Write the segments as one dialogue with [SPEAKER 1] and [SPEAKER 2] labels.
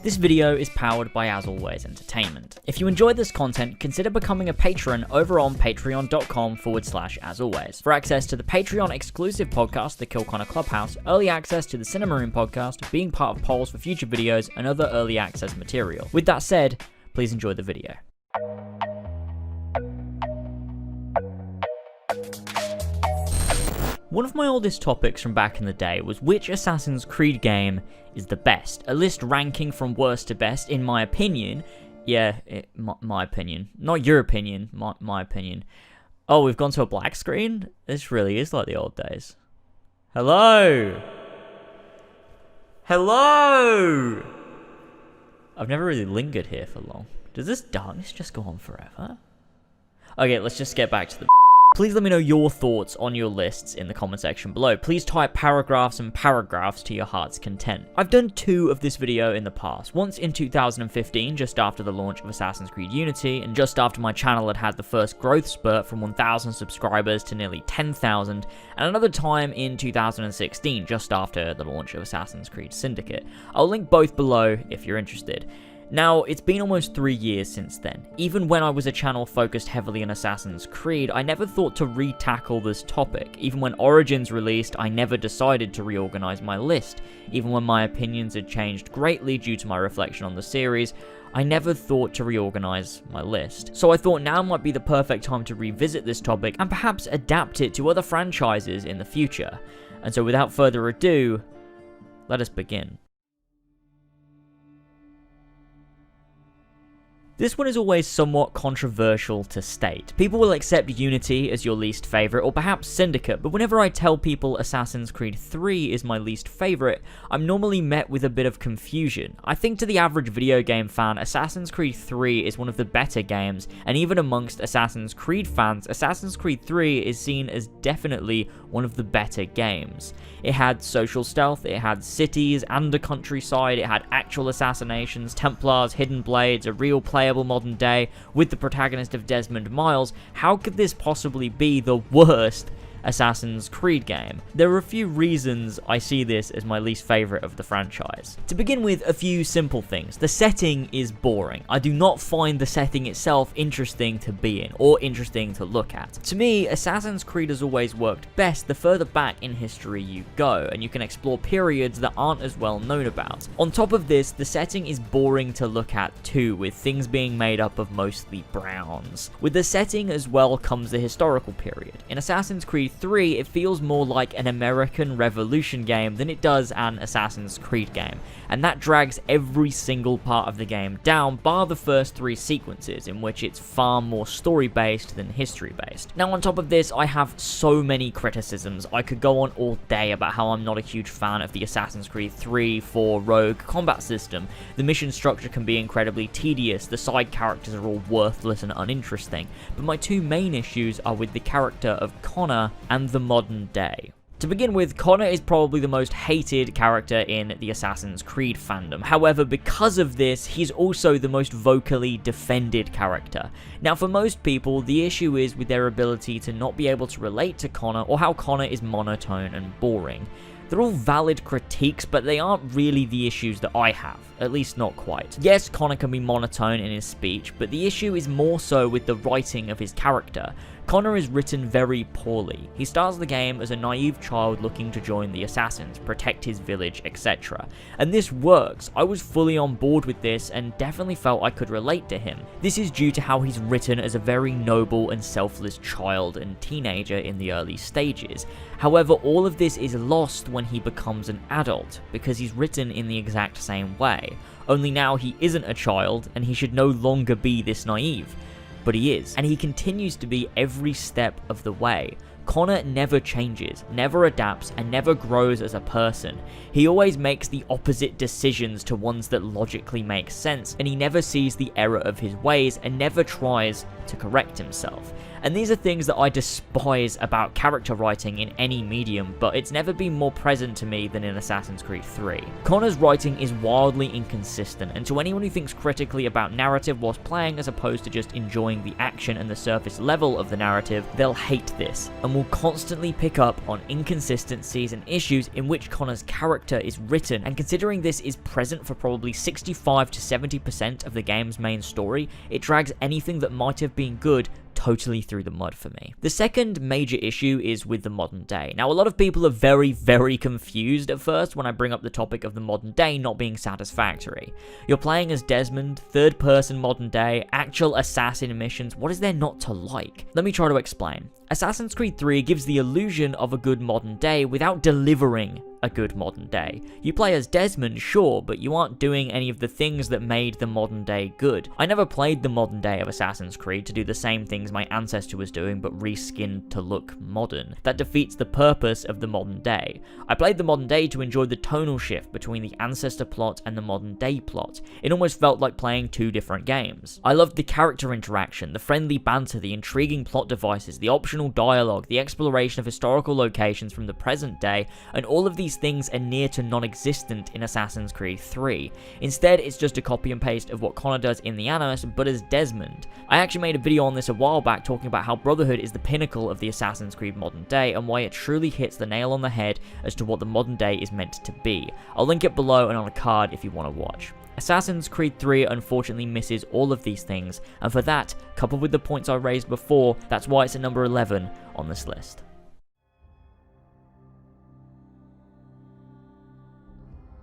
[SPEAKER 1] This video is powered by As Always Entertainment. If you enjoyed this content, consider becoming a patron over on patreon.com/asalways for access to the Patreon exclusive podcast, The Kill Connor Clubhouse, early access to the Cinema Room podcast, being part of polls for future videos, and other early access material. With that said, please enjoy the video. One of my oldest topics from back in the day was which Assassin's Creed game is the best. A list ranking from worst to best, in my opinion. Yeah, my opinion. Not your opinion, my opinion. Oh, we've gone to a black screen? This really is like the old days. Hello? Hello? I've never really lingered here for long. Does this darkness just go on forever? Okay, let's just get back to the... Please let me know your thoughts on your lists in the comment section below. Please type paragraphs and paragraphs to your heart's content. I've done two of this video in the past. Once in 2015, just after the launch of Assassin's Creed Unity, and just after my channel had had the first growth spurt from 1,000 subscribers to nearly 10,000, and another time in 2016, just after the launch of Assassin's Creed Syndicate. I'll link both below if you're interested. Now, it's been almost 3 years since then. Even when I was a channel focused heavily on Assassin's Creed, I never thought to re-tackle this topic. Even when Origins released, I never decided to reorganize my list. Even when my opinions had changed greatly due to my reflection on the series, I never thought to reorganize my list. So I thought now might be the perfect time to revisit this topic and perhaps adapt it to other franchises in the future. And so without further ado, let us begin. This one is always somewhat controversial to state. People will accept Unity as your least favourite, or perhaps Syndicate, but whenever I tell people Assassin's Creed 3 is my least favourite, I'm normally met with a bit of confusion. I think to the average video game fan, Assassin's Creed 3 is one of the better games, and even amongst Assassin's Creed fans, Assassin's Creed 3 is seen as definitely one of the better games. It had social stealth, it had cities and a countryside, it had actual assassinations, Templars, hidden blades, a real playable modern day with the protagonist of Desmond Miles. How could this possibly be the worst Assassin's Creed game? There are a few reasons I see this as my least favourite of the franchise. To begin with, a few simple things. The setting is boring. I do not find the setting itself interesting to be in, or interesting to look at. To me, Assassin's Creed has always worked best the further back in history you go, and you can explore periods that aren't as well known about. On top of this, the setting is boring to look at too, with things being made up of mostly browns. With the setting as well comes the historical period. In Assassin's Creed 3, it feels more like an American Revolution game than it does an Assassin's Creed game, and that drags every single part of the game down, bar the first 3 sequences, in which it's far more story-based than history-based. Now, on top of this, I have so many criticisms. I could go on all day about how I'm not a huge fan of the Assassin's Creed 3, 4 Rogue combat system. The mission structure can be incredibly tedious, the side characters are all worthless and uninteresting, but my 2 main issues are with the character of Connor and the modern day. To begin with, Connor is probably the most hated character in the Assassin's Creed fandom. However, because of this, he's also the most vocally defended character. Now, for most people, the issue is with their ability to not be able to relate to Connor, or how Connor is monotone and boring. They're all valid critiques, but they aren't really the issues that I have, at least not quite. Yes, Connor can be monotone in his speech, but the issue is more so with the writing of his character. Connor is written very poorly. He starts the game as a naive child looking to join the Assassins, protect his village, etc. And this works. I was fully on board with this and definitely felt I could relate to him. This is due to how he's written as a very noble and selfless child and teenager in the early stages. However, all of this is lost when he becomes an adult, because he's written in the exact same way. Only now he isn't a child, and he should no longer be this naive. But he is, and he continues to be every step of the way. Connor never changes, never adapts, and never grows as a person. He always makes the opposite decisions to ones that logically make sense, and he never sees the error of his ways and never tries to correct himself. And these are things that I despise about character writing in any medium, but it's never been more present to me than in Assassin's Creed 3. Connor's writing is wildly inconsistent, and to anyone who thinks critically about narrative whilst playing as opposed to just enjoying the action and the surface level of the narrative, they'll hate this, and will will constantly pick up on inconsistencies and issues in which Connor's character is written, and considering this is present for probably 65 to 70% of the game's main story, it drags anything that might have been good totally through the mud for me. The second major issue is with the modern day. Now, a lot of people are very confused at first when I bring up the topic of the modern day not being satisfactory. You're playing as Desmond, third person modern day, actual assassin missions. What is there not to like? Let me try to explain. Assassin's Creed 3 gives the illusion of a good modern day without delivering a good modern day. You play as Desmond, sure, but you aren't doing any of the things that made the modern day good. I never played the modern day of Assassin's Creed to do the same things my ancestor was doing, but reskinned to look modern. That defeats the purpose of the modern day. I played the modern day to enjoy the tonal shift between the ancestor plot and the modern day plot. It almost felt like playing two different games. I loved the character interaction, the friendly banter, the intriguing plot devices, the optional dialogue, the exploration of historical locations from the present day, and all of these things are near to non-existent in Assassin's Creed 3. Instead, it's just a copy and paste of what Connor does in the Animus, but as Desmond. I actually made a video on this a while back talking about how Brotherhood is the pinnacle of the Assassin's Creed modern day and why it truly hits the nail on the head as to what the modern day is meant to be. I'll link it below and on a card if you want to watch. Assassin's Creed 3 unfortunately misses all of these things, and for that, coupled with the points I raised before, that's why it's at number 11 on this list.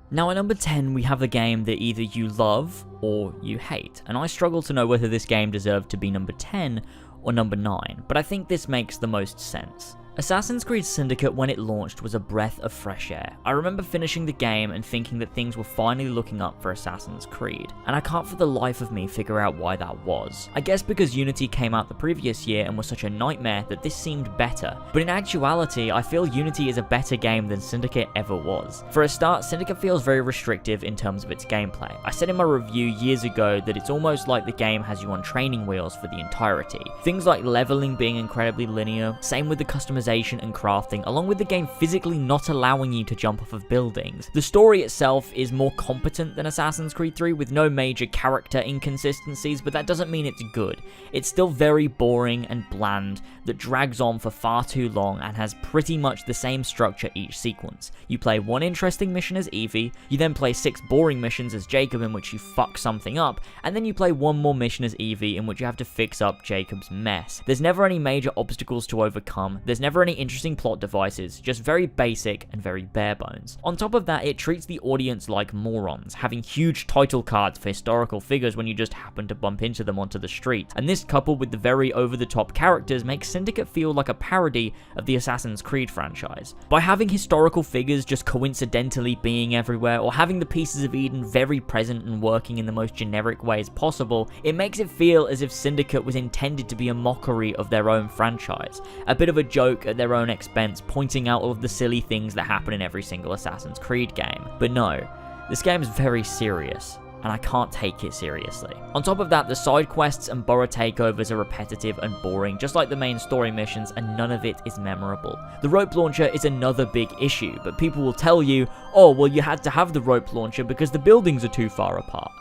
[SPEAKER 1] Now at number 10, we have a game that either you love or you hate, and I struggle to know whether this game deserved to be number 10 or number 9, but I think this makes the most sense. Assassin's Creed Syndicate, when it launched, was a breath of fresh air. I remember finishing the game and thinking that things were finally looking up for Assassin's Creed, and I can't for the life of me figure out why that was. I guess because Unity came out the previous year and was such a nightmare that this seemed better, but in actuality, I feel Unity is a better game than Syndicate ever was. For a start, Syndicate feels very restrictive in terms of its gameplay. I said in my review years ago that it's almost like the game has you on training wheels for the entirety. Things like leveling being incredibly linear, same with the customization and crafting, along with the game physically not allowing you to jump off of buildings. The story itself is more competent than Assassin's Creed 3 with no major character inconsistencies, but that doesn't mean it's good. It's still very boring and bland that drags on for far too long and has pretty much the same structure each sequence. You play one interesting mission as Evie, you then play 6 boring missions as Jacob in which you fuck something up, and then you play one more mission as Evie in which you have to fix up Jacob's mess. There's never any major obstacles to overcome, there's never any interesting plot devices, just very basic and very bare bones. On top of that, it treats the audience like morons, having huge title cards for historical figures when you just happen to bump into them onto the street, and this coupled with the very over-the-top characters makes Syndicate feel like a parody of the Assassin's Creed franchise. By having historical figures just coincidentally being everywhere, or having the pieces of Eden very present and working in the most generic ways possible, it makes it feel as if Syndicate was intended to be a mockery of their own franchise, a bit of a joke at their own expense, pointing out all of the silly things that happen in every single Assassin's Creed game. But no, this game is very serious, and I can't take it seriously. On top of that, the side quests and borough takeovers are repetitive and boring, just like the main story missions, and none of it is memorable. The rope launcher is another big issue, but people will tell you, oh, well, you had to have the rope launcher because the buildings are too far apart.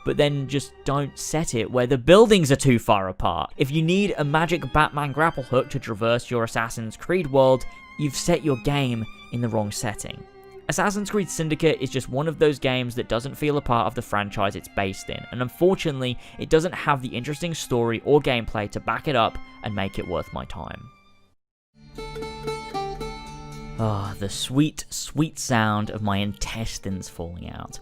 [SPEAKER 1] But then just don't set it where the buildings are too far apart. If you need a magic Batman grapple hook to traverse your Assassin's Creed world, you've set your game in the wrong setting. Assassin's Creed Syndicate is just one of those games that doesn't feel a part of the franchise it's based in, and unfortunately, it doesn't have the interesting story or gameplay to back it up and make it worth my time. Ah, the sweet, sweet sound of my intestines falling out.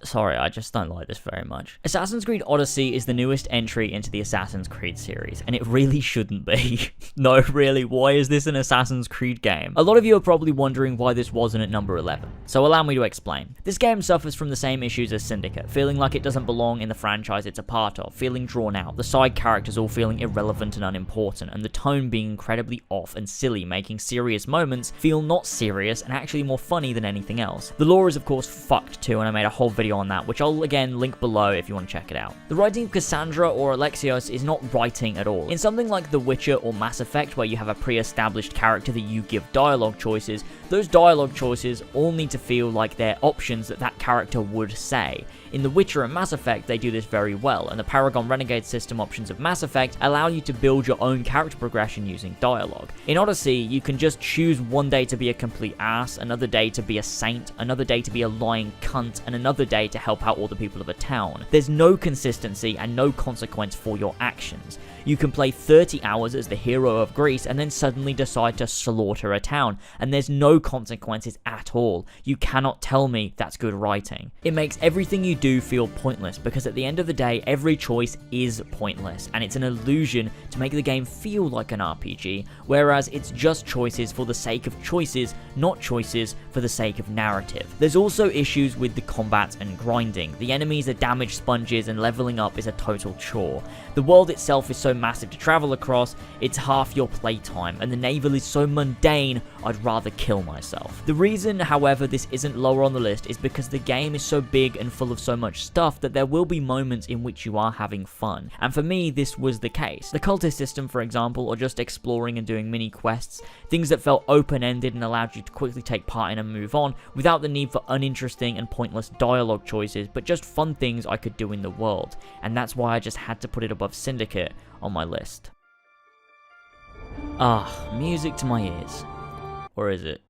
[SPEAKER 1] Sorry, I just don't like this very much. Assassin's Creed Odyssey is the newest entry into the Assassin's Creed series, and it really shouldn't be. No, really, why is this an Assassin's Creed game? A lot of you are probably wondering why this wasn't at number 11, so allow me to explain. This game suffers from the same issues as Syndicate, feeling like it doesn't belong in the franchise it's a part of, feeling drawn out, the side characters all feeling irrelevant and unimportant, and the tone being incredibly off and silly, making serious moments feel not serious and actually more funny than anything else. The lore is of course fucked too, and I made a whole video on that, which I'll again link below if you want to check it out. The writing of Cassandra or Alexios is not writing at all. In something like The Witcher or Mass Effect, where you have a pre-established character that you give dialogue choices, Those dialogue choices all need to feel like they're options that that character would say. In The Witcher and Mass Effect, they do this very well, and the Paragon Renegade system options of Mass Effect allow you to build your own character progression using dialogue. In Odyssey, you can just choose one day to be a complete ass, another day to be a saint, another day to be a lying cunt, and another day to help out all the people of a town. There's no consistency and no consequence for your actions. You can play 30 hours as the hero of Greece and then suddenly decide to slaughter a town, and there's no consequences at all. You cannot tell me that's good writing. It makes everything you do feel pointless, because at the end of the day, every choice is pointless, and it's an illusion to make the game feel like an RPG, whereas it's just choices for the sake of choices, not choices for the sake of narrative. There's also issues with the combat and grinding. The enemies are damage sponges and leveling up is a total chore. The world itself is so massive to travel across, it's half your playtime, and the naval is so mundane, I'd rather kill myself. The reason, however, this isn't lower on the list is because the game is so big and full of so much stuff that there will be moments in which you are having fun, and for me this was the case. The cultist system, for example, or just exploring and doing mini quests, things that felt open-ended and allowed you to quickly take part in and move on without the need for uninteresting and pointless dialogue choices, but just fun things I could do in the world, and that's why I just had to put it above Syndicate on my list. Music to my ears. Or is it?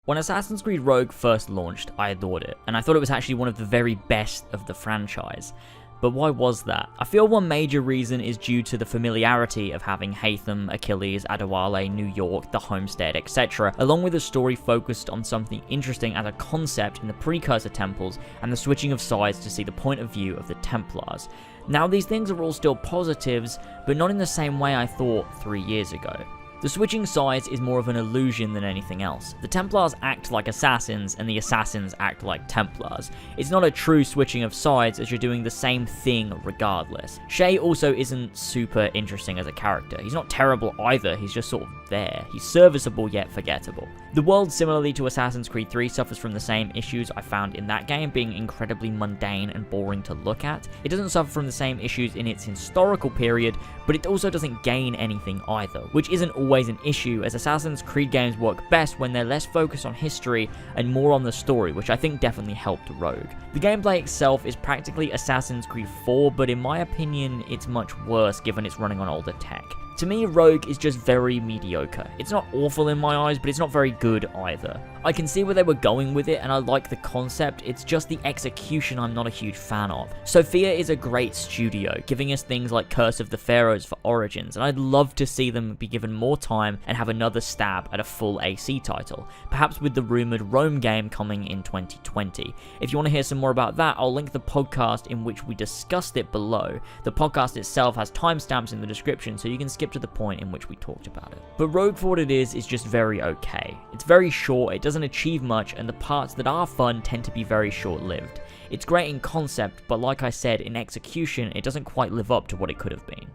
[SPEAKER 1] When Assassin's Creed Rogue first launched, I adored it, and I thought it was actually one of the very best of the franchise. But why was that? I feel one major reason is due to the familiarity of having Hatham, Achilles, Adewale, New York, the Homestead, etc., along with a story focused on something interesting as a concept in the precursor temples and the switching of sides to see the point of view of the Templars. Now these things are all still positives, but not in the same way I thought 3 years ago. The switching sides is more of an illusion than anything else. The Templars act like assassins, and the assassins act like Templars. It's not a true switching of sides, as you're doing the same thing regardless. Shay also isn't super interesting as a character. He's not terrible either, he's just sort of there. He's serviceable yet forgettable. The world, similarly to Assassin's Creed 3, suffers from the same issues I found in that game, being incredibly mundane and boring to look at. It doesn't suffer from the same issues in its historical period, but it also doesn't gain anything either, which isn't always an issue, as Assassin's Creed games work best when they're less focused on history and more on the story, which I think definitely helped Rogue. The gameplay itself is practically Assassin's Creed 4, but in my opinion, it's much worse given it's running on older tech. To me, Rogue is just very mediocre. It's not awful in my eyes, but it's not very good either. I can see where they were going with it, and I like the concept, it's just the execution I'm not a huge fan of. Sophia is a great studio, giving us things like Curse of the Pharaohs for Origins, and I'd love to see them be given more time and have another stab at a full AC title, perhaps with the rumoured Rome game coming in 2020. If you want to hear some more about that, I'll link the podcast in which we discussed it below. The podcast itself has timestamps in the description, so you can skip to the point in which we talked about it. But Rogue, for what it is just very okay. It's very short, it doesn't achieve much, and the parts that are fun tend to be very short-lived. It's great in concept, but like I said, in execution, it doesn't quite live up to what it could have been.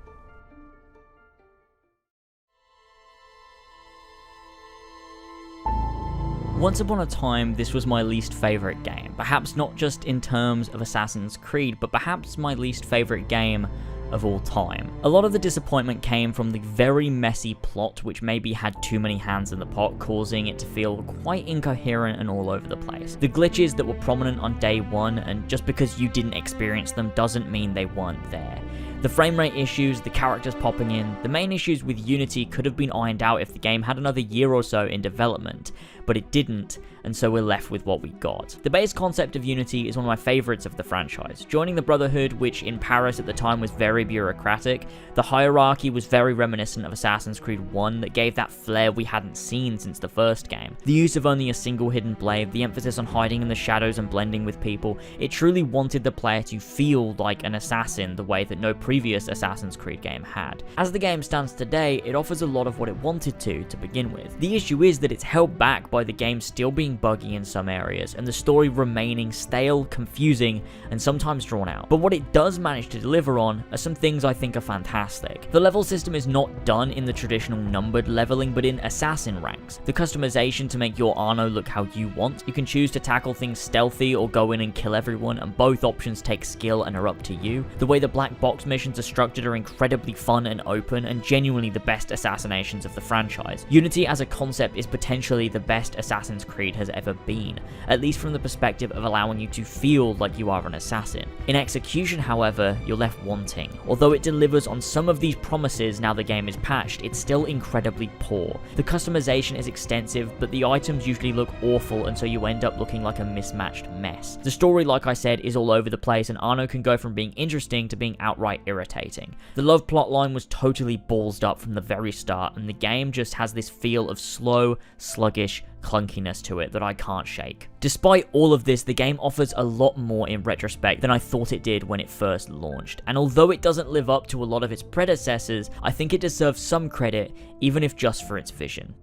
[SPEAKER 1] Once upon a time, this was my least favourite game. Perhaps not just in terms of Assassin's Creed, but perhaps my least favourite game of all time. A lot of the disappointment came from the very messy plot, which maybe had too many hands in the pot, causing it to feel quite incoherent and all over the place. The glitches that were prominent on day one, and just because you didn't experience them doesn't mean they weren't there. The frame rate issues, the characters popping in, the main issues with Unity could have been ironed out if the game had another year or so in development, but it didn't, and so we're left with what we got. The base concept of Unity is one of my favourites of the franchise. Joining the Brotherhood, which in Paris at the time was very bureaucratic, the hierarchy was very reminiscent of Assassin's Creed 1 that gave that flair we hadn't seen since the first game. The use of only a single hidden blade, the emphasis on hiding in the shadows and blending with people, it truly wanted the player to feel like an assassin the way that no previous Assassin's Creed game had. As the game stands today, it offers a lot of what it wanted to begin with. The issue is that it's held back by the game still being buggy in some areas, and the story remaining stale, confusing, and sometimes drawn out. But what it does manage to deliver on are some things I think are fantastic. The level system is not done in the traditional numbered leveling, but in assassin ranks. The customization to make your Arno look how you want. You can choose to tackle things stealthy or go in and kill everyone, and both options take skill and are up to you. The way the black box missions are structured are incredibly fun and open, and genuinely the best assassinations of the franchise. Unity as a concept is potentially the best best Assassin's Creed has ever been, at least from the perspective of allowing you to feel like you are an assassin. In execution, however, you're left wanting. Although it delivers on some of these promises now the game is patched, it's still incredibly poor. The customization is extensive, but the items usually look awful, and so you end up looking like a mismatched mess. The story, like I said, is all over the place, and Arno can go from being interesting to being outright irritating. The love plotline was totally ballsed up from the very start, and the game just has this feel of slow, sluggish clunkiness to it that I can't shake. Despite all of this, the game offers a lot more in retrospect than I thought it did when it first launched, and although it doesn't live up to a lot of its predecessors, I think it deserves some credit, even if just for its vision.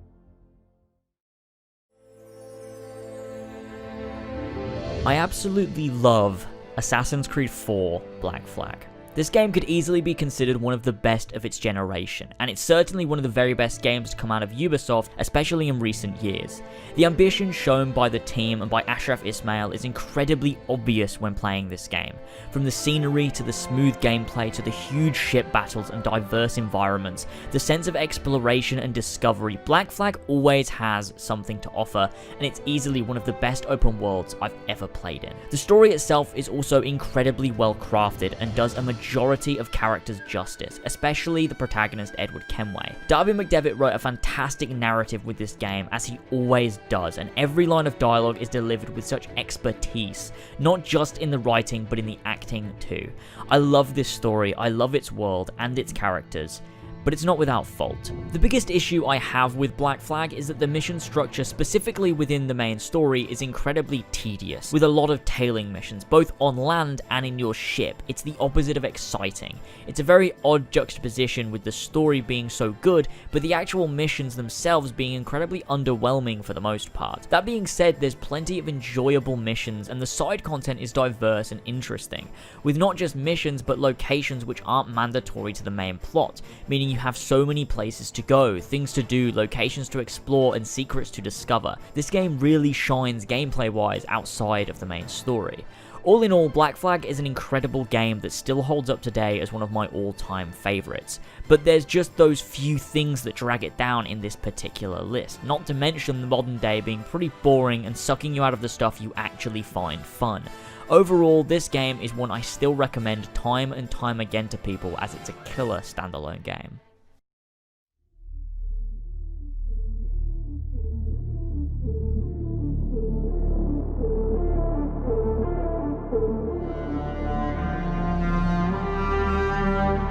[SPEAKER 1] I absolutely love Assassin's Creed 4 Black Flag. This game could easily be considered one of the best of its generation, and it's certainly one of the very best games to come out of Ubisoft, especially in recent years. The ambition shown by the team and by Ashraf Ismail is incredibly obvious when playing this game. From the scenery to the smooth gameplay to the huge ship battles and diverse environments, the sense of exploration and discovery, Black Flag always has something to offer, and it's easily one of the best open worlds I've ever played in. The story itself is also incredibly well crafted and does a majority of characters justice, especially the protagonist Edward Kenway. Darby McDevitt wrote a fantastic narrative with this game, as he always does, and every line of dialogue is delivered with such expertise, not just in the writing but in the acting too. I love this story, I love its world and its characters, but it's not without fault. The biggest issue I have with Black Flag is that the mission structure, specifically within the main story, is incredibly tedious, with a lot of tailing missions, both on land and in your ship. It's the opposite of exciting. It's a very odd juxtaposition with the story being so good, but the actual missions themselves being incredibly underwhelming for the most part. That being said, there's plenty of enjoyable missions, and the side content is diverse and interesting, with not just missions, but locations which aren't mandatory to the main plot, meaning you have so many places to go, things to do, locations to explore, and secrets to discover. This game really shines gameplay-wise outside of the main story. All in all, Black Flag is an incredible game that still holds up today as one of my all-time favorites, but there's just those few things that drag it down in this particular list, not to mention the modern day being pretty boring and sucking you out of the stuff you actually find fun. Overall, this game is one I still recommend time and time again to people, as it's a killer standalone game.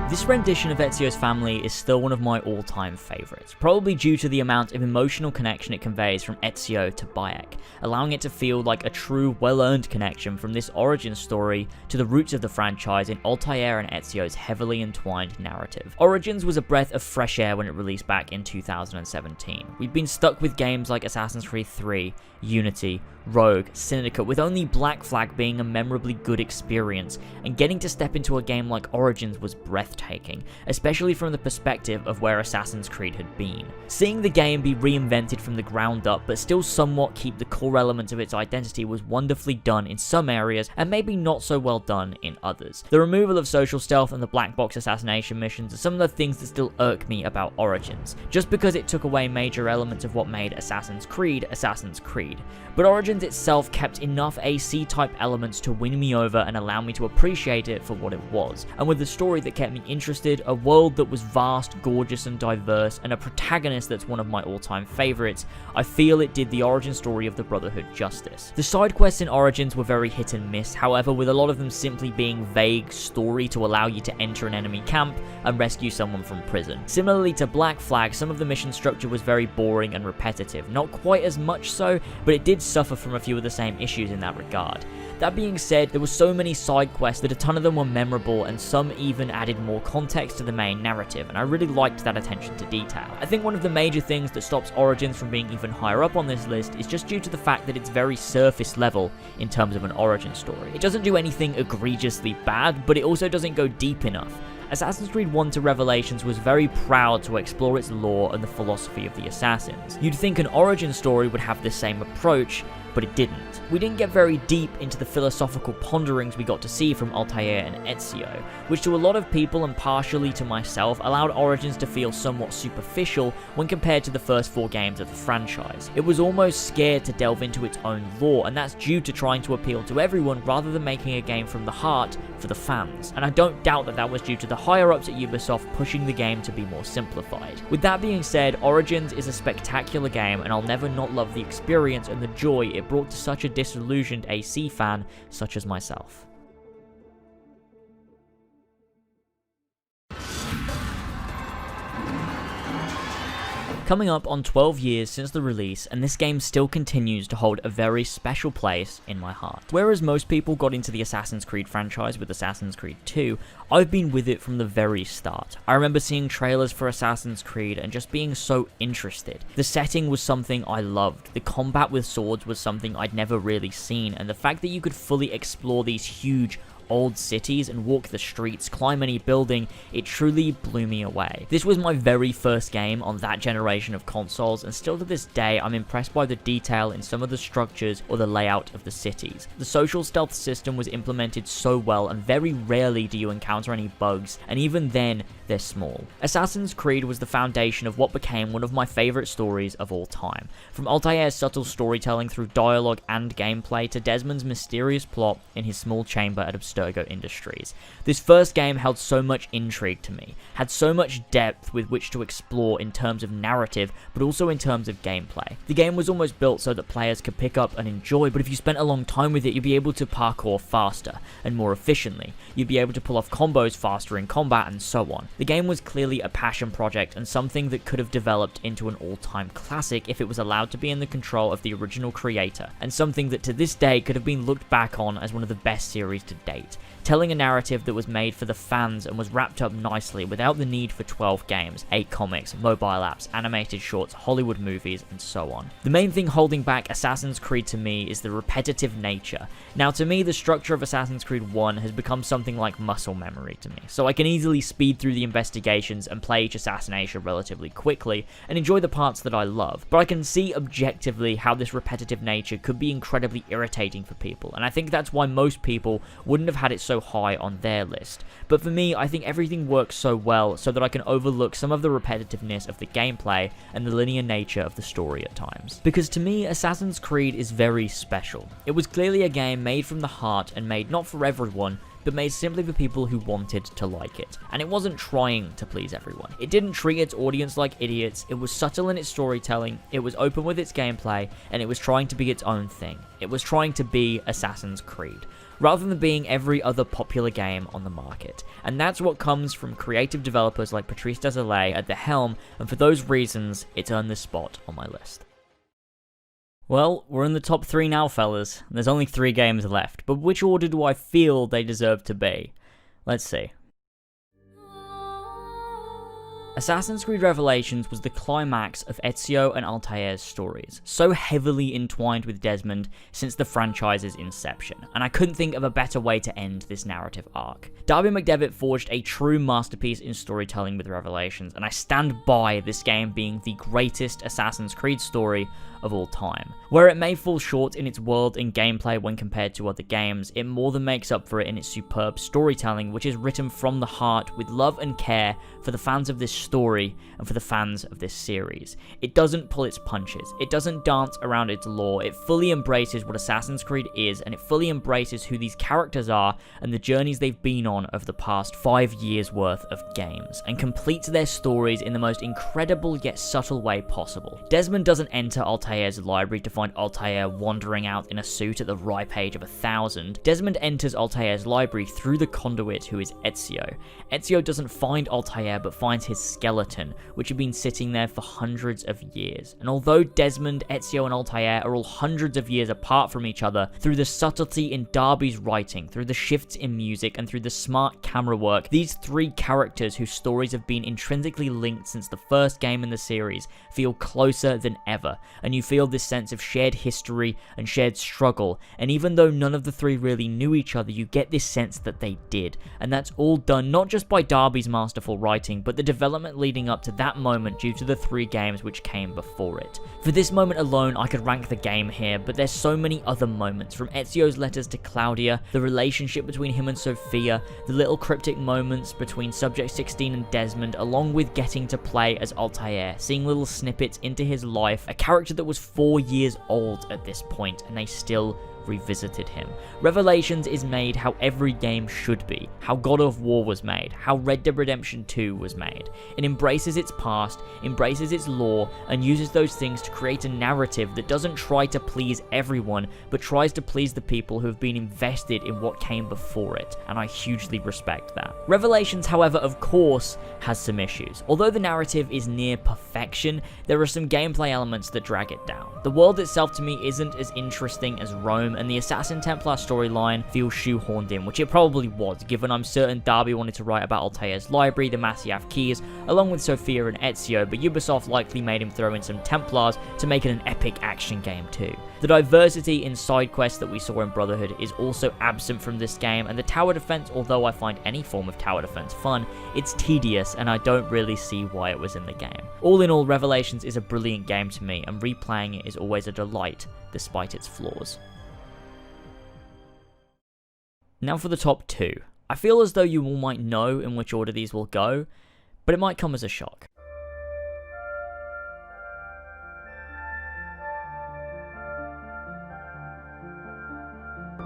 [SPEAKER 1] This rendition of Ezio's family is still one of my all-time favourites, probably due to the amount of emotional connection it conveys from Ezio to Bayek, allowing it to feel like a true, well-earned connection from this origin story to the roots of the franchise in Altair and Ezio's heavily entwined narrative. Origins was a breath of fresh air when it released back in 2017. We've been stuck with games like Assassin's Creed 3, Unity, Rogue, Syndicate, with only Black Flag being a memorably good experience, and getting to step into a game like Origins was breathtaking, especially from the perspective of where Assassin's Creed had been. Seeing the game be reinvented from the ground up, but still somewhat keep the core elements of its identity, was wonderfully done in some areas, and maybe not so well done in others. The removal of social stealth and the black box assassination missions are some of the things that still irk me about Origins, just because it took away major elements of what made Assassin's Creed Assassin's Creed. But Origins itself kept enough AC-type elements to win me over and allow me to appreciate it for what it was, and with a story that kept me interested, a world that was vast, gorgeous and diverse, and a protagonist that's one of my all-time favourites, I feel it did the origin story of the Brotherhood justice. The side quests in Origins were very hit and miss, however, with a lot of them simply being vague story to allow you to enter an enemy camp and rescue someone from prison. Similarly to Black Flag, some of the mission structure was very boring and repetitive, not quite as much so, but it did suffer from a few of the same issues in that regard. That being said, there were so many side quests that a ton of them were memorable, and some even added more context to the main narrative, and I really liked that attention to detail. I think one of the major things that stops Origins from being even higher up on this list is just due to the fact that it's very surface level in terms of an origin story. It doesn't do anything egregiously bad, but it also doesn't go deep enough. Assassin's Creed 1 to Revelations was very proud to explore its lore and the philosophy of the Assassins. You'd think an origin story would have the same approach, but it didn't. We didn't get very deep into the philosophical ponderings we got to see from Altair and Ezio, which to a lot of people and partially to myself allowed Origins to feel somewhat superficial when compared to the first 4 games of the franchise. It was almost scared to delve into its own lore, and that's due to trying to appeal to everyone rather than making a game from the heart for the fans. And I don't doubt that that was due to the higher ups at Ubisoft pushing the game to be more simplified. With that being said, Origins is a spectacular game, and I'll never not love the experience and the joy it brought to such a disillusioned AC fan such as myself. Coming up on 12 years since the release, and this game still continues to hold a very special place in my heart. Whereas most people got into the Assassin's Creed franchise with Assassin's Creed 2, I've been with it from the very start. I remember seeing trailers for Assassin's Creed and just being so interested. The setting was something I loved, the combat with swords was something I'd never really seen, and the fact that you could fully explore these huge, old cities and walk the streets, climb any building, it truly blew me away. This was my very first game on that generation of consoles, and still to this day I'm impressed by the detail in some of the structures or the layout of the cities. The social stealth system was implemented so well, and very rarely do you encounter any bugs, and even then they're small. Assassin's Creed was the foundation of what became one of my favourite stories of all time. From Altair's subtle storytelling through dialogue and gameplay to Desmond's mysterious plot in his small chamber at Abstergo Industries. This first game held so much intrigue to me, had so much depth with which to explore in terms of narrative, but also in terms of gameplay. The game was almost built so that players could pick up and enjoy, but if you spent a long time with it, you'd be able to parkour faster and more efficiently. You'd be able to pull off combos faster in combat and so on. The game was clearly a passion project and something that could have developed into an all-time classic if it was allowed to be in the control of the original creator, and something that to this day could have been looked back on as one of the best series to date, telling a narrative that was made for the fans and was wrapped up nicely without the need for 12 games, 8 comics, mobile apps, animated shorts, Hollywood movies, and so on. The main thing holding back Assassin's Creed to me is the repetitive nature. Now to me, the structure of Assassin's Creed 1 has become something like muscle memory to me, so I can easily speed through the investigations and play each assassination relatively quickly and enjoy the parts that I love, but I can see objectively how this repetitive nature could be incredibly irritating for people, and I think that's why most people wouldn't have had it so high on their list. But for me, I think everything works so well so that I can overlook some of the repetitiveness of the gameplay and the linear nature of the story at times. Because to me, Assassin's Creed is very special. It was clearly a game made from the heart and made not for everyone, but made simply for people who wanted to like it. And it wasn't trying to please everyone. It didn't treat its audience like idiots, it was subtle in its storytelling, it was open with its gameplay, and it was trying to be its own thing. It was trying to be Assassin's Creed, rather than being every other popular game on the market. And that's what comes from creative developers like Patrice Désilets at the helm, and for those reasons, it's earned this spot on my list. Well, we're in the top 3 now, fellas. There's only 3 games left, but which order do I feel they deserve to be? Let's see. Assassin's Creed Revelations was the climax of Ezio and Altair's stories, so heavily entwined with Desmond since the franchise's inception, and I couldn't think of a better way to end this narrative arc. Darby McDevitt forged a true masterpiece in storytelling with Revelations, and I stand by this game being the greatest Assassin's Creed story of all time. Where it may fall short in its world and gameplay when compared to other games, it more than makes up for it in its superb storytelling, which is written from the heart with love and care for the fans of this story and for the fans of this series. It doesn't pull its punches, it doesn't dance around its lore, it fully embraces what Assassin's Creed is, and it fully embraces who these characters are and the journeys they've been on over the past 5 years worth of games, and completes their stories in the most incredible yet subtle way possible. Desmond doesn't enter Altair's library to find Altair wandering out in a suit at the ripe age of 1,000. Desmond enters Altair's library through the conduit who is Ezio. Ezio doesn't find Altair but finds his skeleton, which had been sitting there for hundreds of years. And although Desmond, Ezio and Altair are all hundreds of years apart from each other, through the subtlety in Darby's writing, through the shifts in music, and through the smart camera work, these 3 characters whose stories have been intrinsically linked since the first game in the series feel closer than ever, and you feel this sense of shared history and shared struggle, and even though none of the 3 really knew each other, you get this sense that they did, and that's all done not just by Darby's masterful writing, but the development development leading up to that moment due to the 3 games which came before it. For this moment alone, I could rank the game here, but there's so many other moments, from Ezio's letters to Claudia, the relationship between him and Sophia, the little cryptic moments between Subject 16 and Desmond, along with getting to play as Altair, seeing little snippets into his life, a character that was 4 years old at this point, and they still revisited him. Revelations is made how every game should be, how God of War was made, how Red Dead Redemption 2 was made. It embraces its past, embraces its lore, and uses those things to create a narrative that doesn't try to please everyone, but tries to please the people who have been invested in what came before it, and I hugely respect that. Revelations, however, of course, has some issues. Although the narrative is near perfection, there are some gameplay elements that drag it down. The world itself to me isn't as interesting as Rome, and the Assassin Templar storyline feels shoehorned in, which it probably was, given I'm certain Darby wanted to write about Altair's library, the Masyaf keys, along with Sophia and Ezio, but Ubisoft likely made him throw in some Templars to make it an epic action game too. The diversity in side quests that we saw in Brotherhood is also absent from this game, and the tower defense, although I find any form of tower defense fun, it's tedious and I don't really see why it was in the game. All in all, Revelations is a brilliant game to me, and replaying it is always a delight, despite its flaws. Now for the top 2. I feel as though you all might know in which order these will go, but it might come as a shock.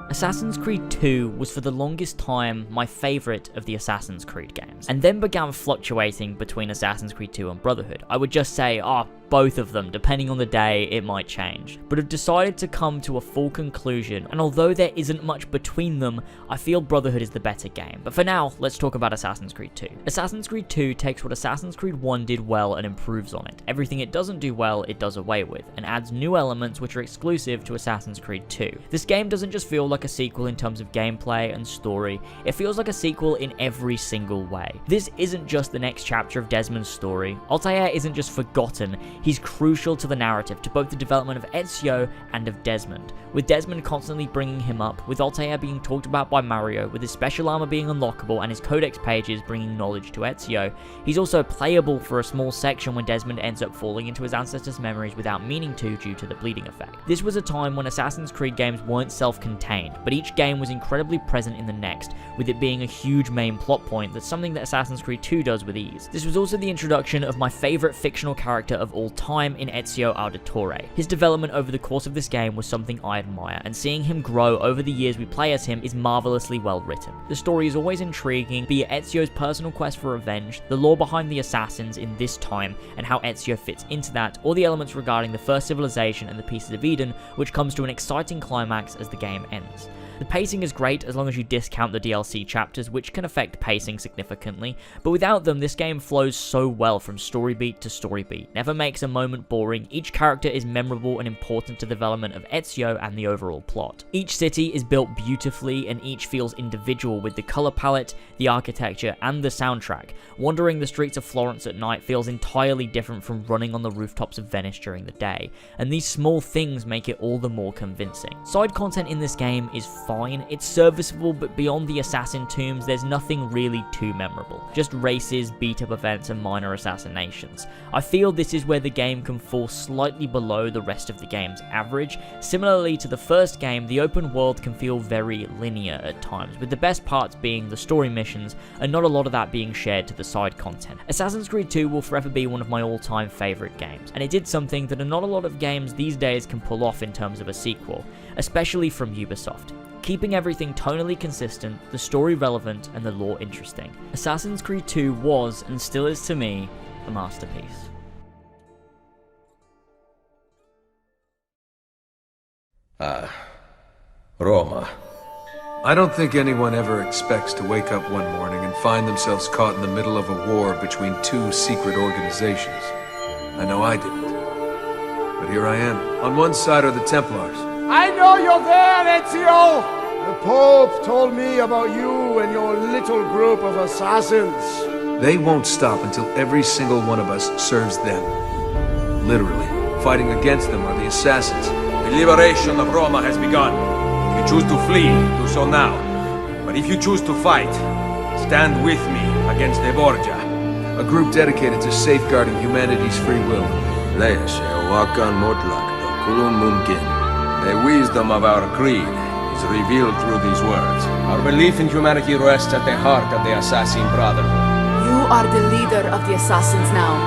[SPEAKER 1] Assassin's Creed 2 was for the longest time my favourite of the Assassin's Creed games, and then began fluctuating between Assassin's Creed 2 and Brotherhood. I would just say, both of them, depending on the day, it might change. But have decided to come to a full conclusion, and although there isn't much between them, I feel Brotherhood is the better game. But for now, let's talk about Assassin's Creed 2. Assassin's Creed 2 takes what Assassin's Creed 1 did well and improves on it. Everything it doesn't do well, it does away with, and adds new elements which are exclusive to Assassin's Creed 2. This game doesn't just feel like a sequel in terms of gameplay and story, it feels like a sequel in every single way. This isn't just the next chapter of Desmond's story. Altair isn't just forgotten, he's crucial to the narrative, to both the development of Ezio and of Desmond, with Desmond constantly bringing him up, with Altair being talked about by Mario, with his special armor being unlockable and his codex pages bringing knowledge to Ezio. He's also playable for a small section when Desmond ends up falling into his ancestors' memories without meaning to due to the bleeding effect. This was a time when Assassin's Creed games weren't self-contained, but each game was incredibly present in the next, with it being a huge main plot point that's something that Assassin's Creed 2 does with ease. This was also the introduction of my favourite fictional character of all time in Ezio Auditore. His development over the course of this game was something I admire, and seeing him grow over the years we play as him is marvellously well written. The story is always intriguing, be it Ezio's personal quest for revenge, the lore behind the assassins in this time and how Ezio fits into that, or the elements regarding the first civilization and the Pieces of Eden, which comes to an exciting climax as the game ends. The pacing is great as long as you discount the DLC chapters, which can affect pacing significantly, but without them this game flows so well from story beat to story beat, never makes a moment boring, each character is memorable and important to the development of Ezio and the overall plot. Each city is built beautifully and each feels individual with the colour palette, the architecture and the soundtrack. Wandering the streets of Florence at night feels entirely different from running on the rooftops of Venice during the day, and these small things make it all the more convincing. Side content in this game is fine, it's serviceable, but beyond the assassin tombs there's nothing really too memorable. Just races, beat up events and minor assassinations. I feel this is where the game can fall slightly below the rest of the game's average. Similarly to the first game, the open world can feel very linear at times, with the best parts being the story missions and not a lot of that being shared to the side content. Assassin's Creed 2 will forever be one of my all-time favourite games, and it did something that not a lot of games these days can pull off in terms of a sequel, especially from Ubisoft. Keeping everything tonally consistent, the story relevant, and the lore interesting. Assassin's Creed 2 was, and still is to me, a masterpiece.
[SPEAKER 2] Roma. I don't think anyone ever expects to wake up one morning and find themselves caught in the middle of a war between two secret organizations. I know I didn't. But here I am. On one side are the Templars.
[SPEAKER 3] I know you're there, Ezio! The Pope told me about you and your little group of assassins.
[SPEAKER 2] They won't stop until every single one of us serves them. Literally. Fighting against them are the assassins.
[SPEAKER 4] The liberation of Roma has begun. If you choose to flee, do so now. But if you choose to fight, stand with me against the Borgia.
[SPEAKER 2] a group dedicated to safeguarding humanity's free will.
[SPEAKER 4] Lesh, Wakan Motlak, Kulun Mumkin. The wisdom of our creed is revealed through these words. Our belief in humanity rests at the heart of the Assassin Brotherhood.
[SPEAKER 5] You are the leader of the Assassins now.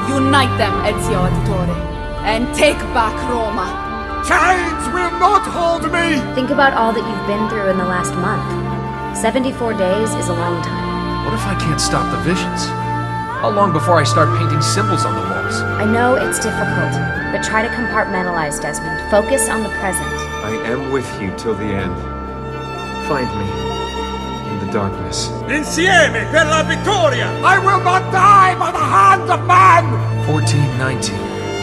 [SPEAKER 5] Unite them, Ezio Auditore, and take back Roma.
[SPEAKER 3] Chains will not hold me!
[SPEAKER 6] Think about all that you've been through in the last month. 74 days is a long time.
[SPEAKER 7] What if I can't stop the visions? How long before I start painting symbols on the walls?
[SPEAKER 6] I know it's difficult, but try to compartmentalize, Desmond. Focus on the present.
[SPEAKER 8] I am with you till the end. Find me in the darkness.
[SPEAKER 4] Insieme per la vittoria!
[SPEAKER 3] I will not die by the hand of man!
[SPEAKER 7] 1419,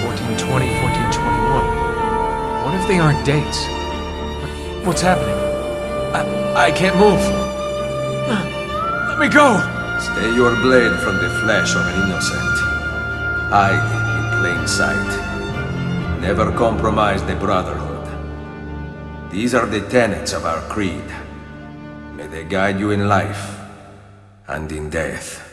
[SPEAKER 7] 1420, 1421. What if they aren't dates? What's happening? I can't move. Let me go!
[SPEAKER 4] Stay your blade from the flesh of an innocent. Hide in plain sight. Never compromise the Brotherhood. These are the tenets of our creed. May they guide you in life and in death.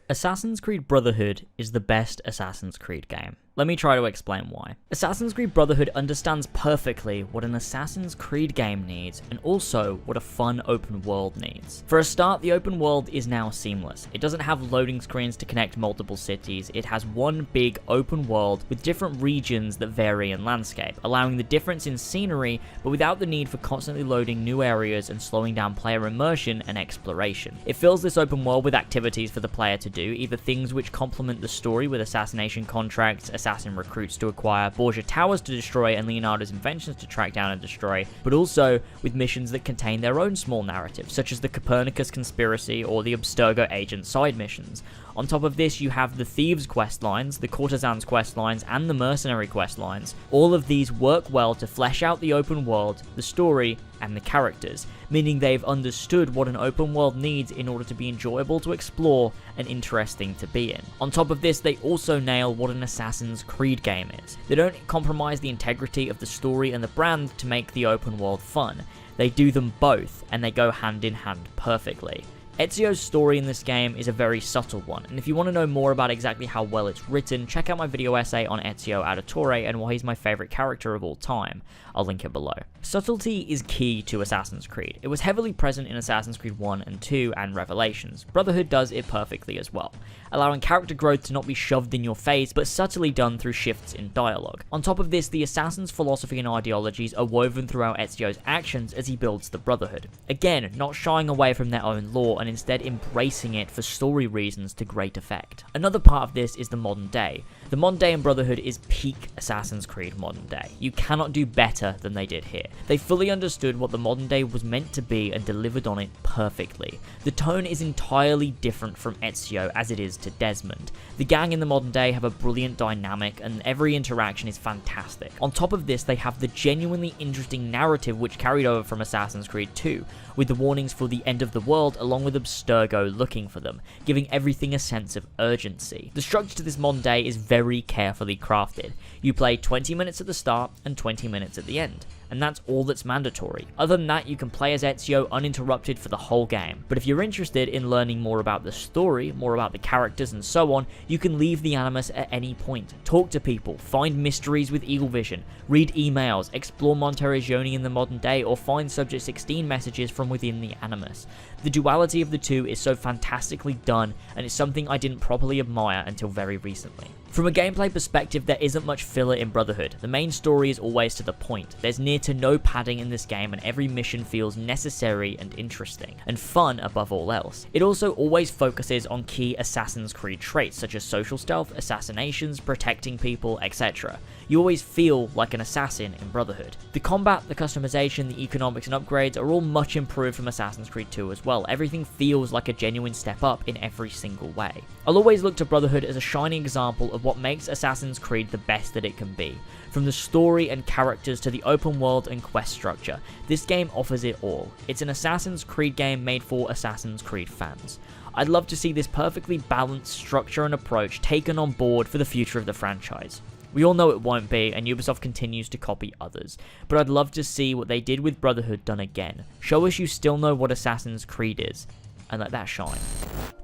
[SPEAKER 1] Assassin's Creed Brotherhood is the best Assassin's Creed game. Let me try to explain why. Assassin's Creed Brotherhood understands perfectly what an Assassin's Creed game needs, and also what a fun open world needs. For a start, the open world is now seamless. It doesn't have loading screens to connect multiple cities. It has one big open world with different regions that vary in landscape, allowing the difference in scenery, but without the need for constantly loading new areas and slowing down player immersion and exploration. It fills this open world with activities for the player to do, either things which complement the story with assassination contracts, assassin recruits to acquire, Borgia towers to destroy, and Leonardo's inventions to track down and destroy, but also with missions that contain their own small narrative, such as the Copernicus conspiracy or the Abstergo agent side missions. On top of this, you have the Thieves questlines, the Courtesans questlines, and the Mercenary questlines. All of these work well to flesh out the open world, the story, and the characters, meaning they've understood what an open world needs in order to be enjoyable to explore and interesting to be in. On top of this, they also nail what an Assassin's Creed game is. They don't compromise the integrity of the story and the brand to make the open world fun. They do them both, and they go hand in hand perfectly. Ezio's story in this game is a very subtle one, and if you want to know more about exactly how well it's written, check out my video essay on Ezio Auditore and why he's my favourite character of all time. I'll link it below. Subtlety is key to Assassin's Creed. It was heavily present in Assassin's Creed 1 and 2 and Revelations. Brotherhood does it perfectly as well, allowing character growth to not be shoved in your face, but subtly done through shifts in dialogue. On top of this, the Assassin's philosophy and ideologies are woven throughout Ezio's actions as he builds the Brotherhood. Again, not shying away from their own lore and instead embracing it for story reasons to great effect. Another part of this is the modern day. The modern day in Brotherhood is peak Assassin's Creed modern day. You cannot do better than they did here. They fully understood what the modern day was meant to be and delivered on it perfectly. The tone is entirely different from Ezio as it is to Desmond. The gang in the modern day have a brilliant dynamic and every interaction is fantastic. On top of this, they have the genuinely interesting narrative which carried over from Assassin's Creed 2, with the warnings for the end of the world along with Abstergo looking for them, giving everything a sense of urgency. The structure to this modern day is very carefully crafted. You play 20 minutes at the start and 20 minutes at the end, and that's all that's mandatory. Other than that, you can play as Ezio uninterrupted for the whole game. But if you're interested in learning more about the story, more about the characters and so on, you can leave the Animus at any point. Talk to people, find mysteries with Eagle Vision, read emails, explore Monteriggioni in the modern day, or find Subject 16 messages from within the Animus. The duality of the two is so fantastically done, and it's something I didn't properly admire until very recently. From a gameplay perspective, there isn't much filler in Brotherhood. The main story is always to the point. There's near to no padding in this game, and every mission feels necessary and interesting, and fun above all else. It also always focuses on key Assassin's Creed traits, such as social stealth, assassinations, protecting people, etc. You always feel like an assassin in Brotherhood. The combat, the customization, the economics and upgrades are all much improved from Assassin's Creed 2 as well. Everything feels like a genuine step up in every single way. I'll always look to Brotherhood as a shining example of what makes Assassin's Creed the best that it can be. From the story and characters to the open world and quest structure, this game offers it all. It's an Assassin's Creed game made for Assassin's Creed fans. I'd love to see this perfectly balanced structure and approach taken on board for the future of the franchise. We all know it won't be, and Ubisoft continues to copy others, but I'd love to see what they did with Brotherhood done again. Show us you still know what Assassin's Creed is, and let that shine.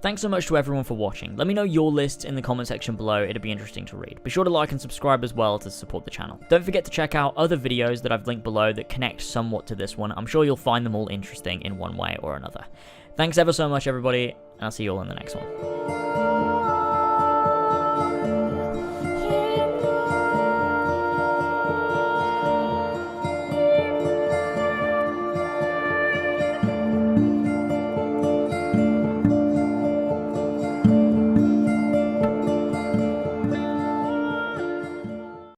[SPEAKER 1] Thanks so much to everyone for watching. Let me know your lists in the comment section below, it'd be interesting to read. Be sure to like and subscribe as well to support the channel. Don't forget to check out other videos that I've linked below that connect somewhat to this one. I'm sure you'll find them all interesting in one way or another. Thanks ever so much, everybody, and I'll see you all in the next one.